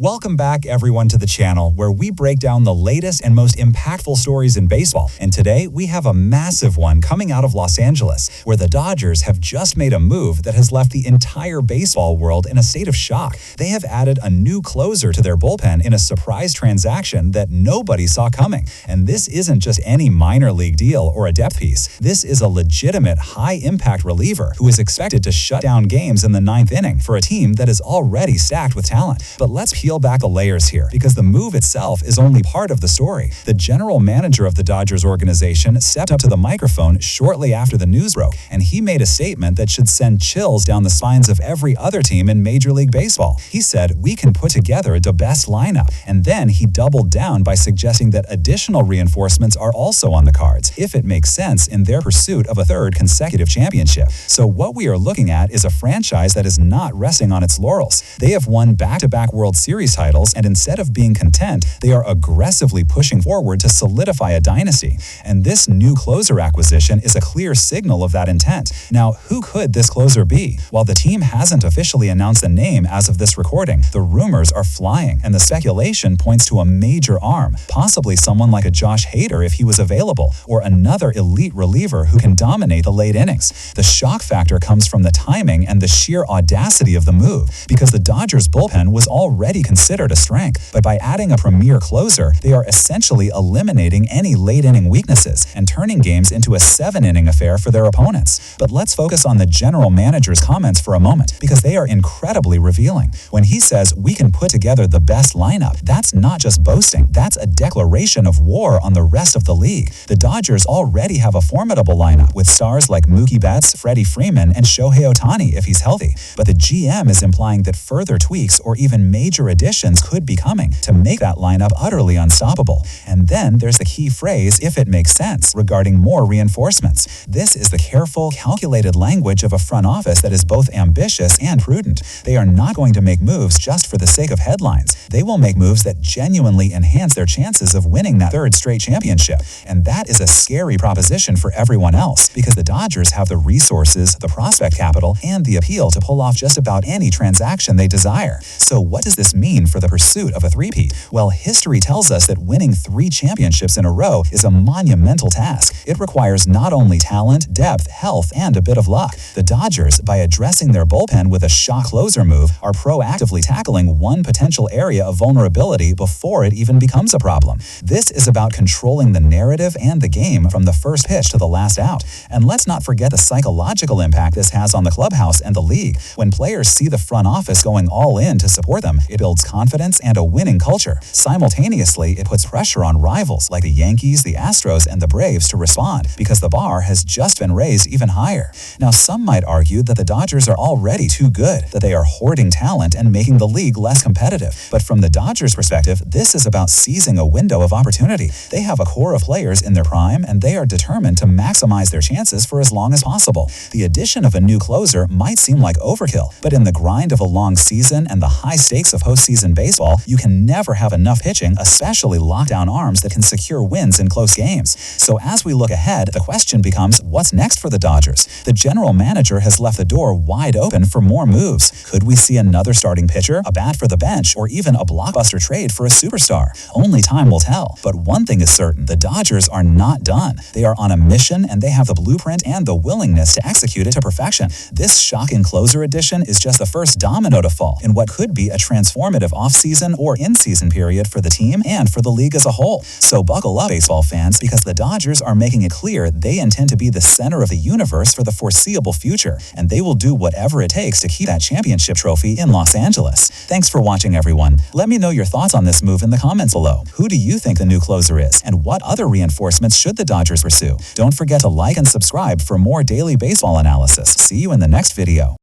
Welcome back, everyone, to the channel where we break down the latest and most impactful stories in baseball. And today, we have a massive one coming out of Los Angeles, where the Dodgers have just made a move that has left the entire baseball world in a state of shock. They have added a new closer to their bullpen in a surprise transaction that nobody saw coming. And this isn't just any minor league deal or a depth piece. This is a legitimate high-impact reliever who is expected to shut down games in the ninth inning for a team that is already stacked with talent. But let's peel back the layers here, because the move itself is only part of the story. The general manager of the Dodgers organization stepped up to the microphone shortly after the news broke, and he made a statement that should send chills down the spines of every other team in Major League Baseball. He said, "We can put together the best lineup," and then he doubled down by suggesting that additional reinforcements are also on the cards, if it makes sense in their pursuit of a third consecutive championship. So what we are looking at is a franchise that is not resting on its laurels. They have won back-to-back World Series titles, and instead of being content, they are aggressively pushing forward to solidify a dynasty. And this new closer acquisition is a clear signal of that intent. Now, who could this closer be? While the team hasn't officially announced a name as of this recording, the rumors are flying, and the speculation points to a major arm, possibly someone like a Josh Hader if he was available, or another elite reliever who can dominate the late innings. The shock factor comes from the timing and the sheer audacity of the move, because the Dodgers bullpen was already considered a strength, but by adding a premier closer, they are essentially eliminating any late-inning weaknesses and turning games into a seven-inning affair for their opponents. But let's focus on the general manager's comments for a moment, because they are incredibly revealing. When he says, "We can put together the best lineup," that's not just boasting, that's a declaration of war on the rest of the league. The Dodgers already have a formidable lineup with stars like Mookie Betts, Freddie Freeman, and Shohei Ohtani if he's healthy. But the GM is implying that further tweaks or even major additions could be coming to make that lineup utterly unstoppable. And then there's the key phrase, "if it makes sense," regarding more reinforcements. This is the careful, calculated language of a front office that is both ambitious and prudent. They are not going to make moves just for the sake of headlines. They will make moves that genuinely enhance their chances of winning that third straight championship. And that is a scary proposition for everyone else, because the Dodgers have the resources, the prospect capital, and the appeal to pull off just about any transaction they desire. So what does this mean for the pursuit of a three-peat? Well, history tells us that winning 3 championships in a row is a monumental task. It requires not only talent, depth, health, and a bit of luck. The Dodgers, by addressing their bullpen with a shock closer move, are proactively tackling one potential area of vulnerability before it even becomes a problem. This is about controlling the narrative and the game from the first pitch to the last out. And let's not forget the psychological impact this has on the clubhouse and the league. When players see the front office going all in to support them, it builds confidence and a winning culture. Simultaneously, it puts pressure on rivals like the Yankees, the Astros, and the Braves to respond, because the bar has just been raised even higher. Now, some might argue that the Dodgers are already too good, that they are hoarding talent and making the league less competitive. But from the Dodgers' perspective, this is about seizing a window of opportunity. They have a core of players in their prime, and they are determined to maximize their chances for as long as possible. The addition of a new closer might seem like overkill, but in the grind of a long season and the high stakes of postseason baseball, you can never have enough pitching, especially lockdown arms that can secure wins in close games. So as we look ahead, the question becomes, what's next for the Dodgers? The general manager has left the door wide open for more moves. Could we see another starting pitcher, a bat for the bench, or even a blockbuster trade for a superstar? Only time will tell. But one thing is certain, the Dodgers are not done. They are on a mission, and they have the blueprint and the willingness to execute it to perfection. This shocking closer addition is just the first domino to fall in what could be a transformative offseason or in-season period for the team and for the league as a whole. So buckle up, baseball fans, because the Dodgers are making it clear they intend to be the center of the universe for the foreseeable future, and they will do whatever it takes to keep that championship trophy in Los Angeles. Thanks for watching, everyone. Let me know your thoughts on this move in the comments below. Who do you think the new closer is, and what other reinforcements should the Dodgers pursue? Don't forget to like and subscribe for more daily baseball analysis. See you in the next video.